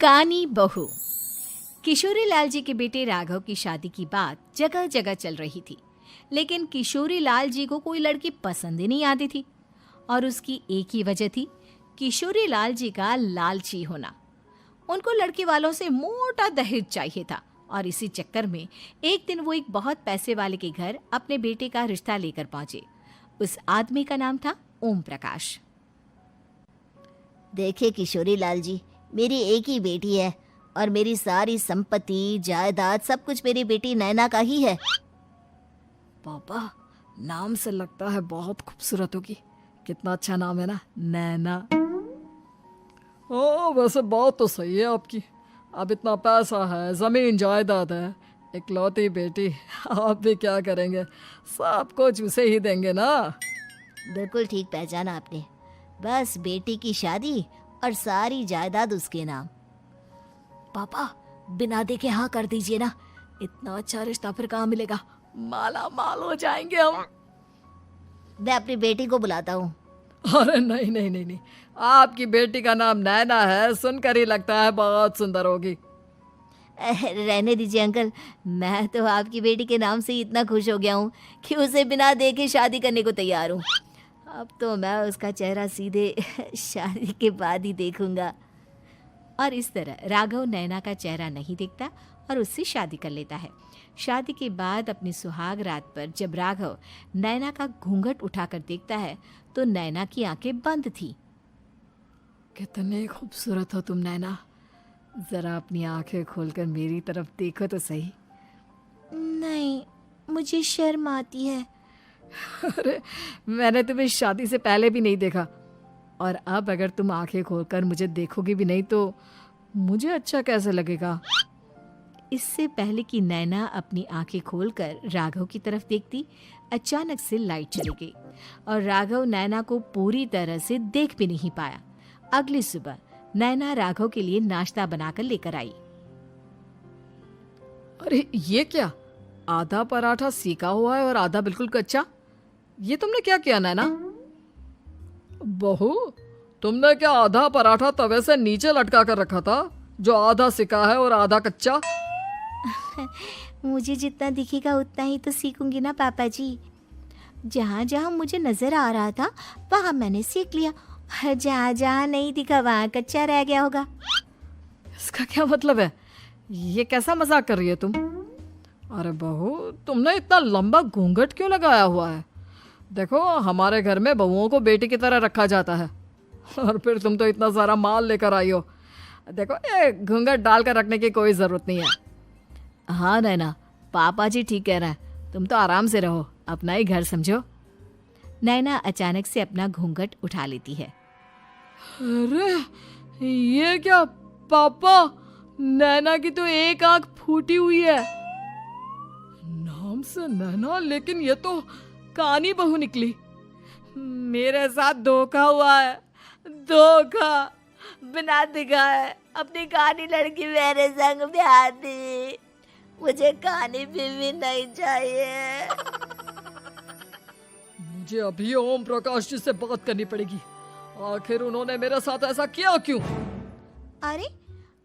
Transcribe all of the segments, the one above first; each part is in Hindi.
कानी बहू। किशोरी लाल जी के बेटे राघव की शादी की बात जगह जगह चल रही थी, लेकिन किशोरी लाल जी को कोई लड़की पसंद ही नहीं आती थी। और उसकी एक ही वजह थी, किशोरी लाल जी का लालची होना। उनको लड़की वालों से मोटा दहेज चाहिए था और इसी चक्कर में एक दिन वो एक बहुत पैसे वाले के घर अपने बेटे का रिश्ता लेकर पहुंचे। उस आदमी का नाम था ओम प्रकाश। देखिए किशोरी लाल जी, मेरी एक ही बेटी है और मेरी सारी संपत्ति जायदाद सब कुछ मेरी बेटी नैना का ही है। पापा, नाम से लगता है बहुत खूबसूरत होगी। कितना अच्छा नाम है ना, नैना। ओ, वैसे बात तो सही है आपकी। अब इतना पैसा है, जमीन जायदाद है, इकलौती बेटी, आप भी क्या करेंगे? सब कुछ उसे ही देंगे ना। बिल्कुल ठीक पहचाना आपने। बस बेटी की शादी और सारी जायदाद उसके नाम। पापा, बिना देखे हाँ कर दीजिए ना। इतना अच्छा रिश्ता फिर कहाँ मिलेगा? माला माल हो जाएंगे हम। मैं अपनी बेटी को बुलाता हूँ। अरे नहीं नहीं नहीं नहीं, आपकी बेटी का नाम नैना है, सुनकर ही लगता है बहुत सुंदर होगी। रहने दीजिए अंकल, मैं तो आपकी बेटी के नाम से ही इतना खुश हो गया हूँ कि उसे बिना देखे शादी करने को तैयार हूँ। अब तो मैं उसका चेहरा सीधे शादी के बाद ही देखूंगा। और इस तरह राघव नैना का चेहरा नहीं देखता और उससे शादी कर लेता है। शादी के बाद अपनी सुहाग रात पर जब राघव नैना का घूंघट उठाकर देखता है तो नैना की आंखें बंद थी। कितने खूबसूरत हो तुम नैना, जरा अपनी आंखें खोलकर मेरी तरफ देखो तो सही। नहीं, मुझे शर्म आती है। अरे, मैंने तुम्हें शादी से पहले भी नहीं देखा, और अब अगर तुम आंखें खोलकर मुझे देखोगी भी नहीं तो मुझे अच्छा कैसे लगेगा? इससे पहले कि नैना अपनी आंखें खोलकर राघव की तरफ देखती, अचानक से लाइट चली गई और राघव नैना को पूरी तरह से देख भी नहीं पाया। अगली सुबह नैना राघव के लिए नाश्ता बनाकर लेकर आई। अरे ये क्या, आधा पराठा सेका हुआ है और आधा बिल्कुल कच्चा। ये तुमने क्या किया नैना? बहू, तुमने क्या आधा पराठा तवे से नीचे लटका कर रखा था, जो आधा सेका है और आधा कच्चा? मुझे जितना दिखेगा उतना ही तो सीखूंगी ना पापा जी। जहाँ जहाँ मुझे नजर आ रहा था वहाँ मैंने सीख लिया, जहाँ जहाँ नहीं दिखा वहाँ कच्चा रह गया होगा। इसका क्या मतलब है? ये कैसा मजाक कर रही है तुम? अरे बहू, तुमने इतना लंबा घूंघट क्यों लगाया हुआ है? देखो, हमारे घर में बहुओं को बेटी की तरह रखा जाता है, और फिर तुम तो इतना सारा माल लेकर आई हो। देखो, ये घूंघट डालकर रखने की कोई ज़रूरत नहीं है। हाँ नैना, पापा जी ठीक कह रहे हैं, तुम तो आराम से रहो, अपना ही घर समझो। नैना अचानक से अपना घूंघट उठा लेती है। अरे ये क्या पापा, नैना की तो एक आंख फूटी हुई है। नाम से नैना, लेकिन ये तो कानी बहू निकली। मेरे साथ धोखा हुआ है, धोखा। बिना दिखाए अपनी कानी लड़की मेरे संग ब्याह दी। मुझे कानी बीवी नहीं चाहिए। मुझे अभी ओम प्रकाश जी से बात करनी पड़ेगी। आखिर उन्होंने मेरे साथ ऐसा किया क्यों? अरे,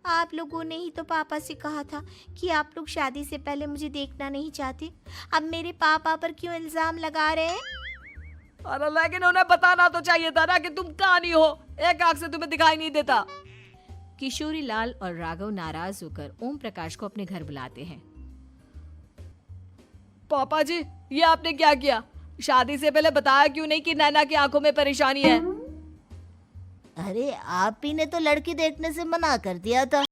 आप लोगों ने ही तो पापा से कहा था कि आप लोग शादी से पहले मुझे देखना नहीं चाहते। अब मेरे पापा पर क्यों इल्जाम लगा रहे हैं? अरे लेकिन उन्हें बताना तो चाहिए था ना कि तुम कानी हो, एक आंख से तुम्हें दिखाई नहीं देता। किशोरी लाल और राघव नाराज होकर ओम प्रकाश को अपने घर बुलाते हैं। पापा जी, ये आपने क्या किया? शादी से पहले बताया क्यों नहीं कि नैना की आंखों में परेशानी है? अरे, आप ही ने तो लड़की देखने से मना कर दिया था।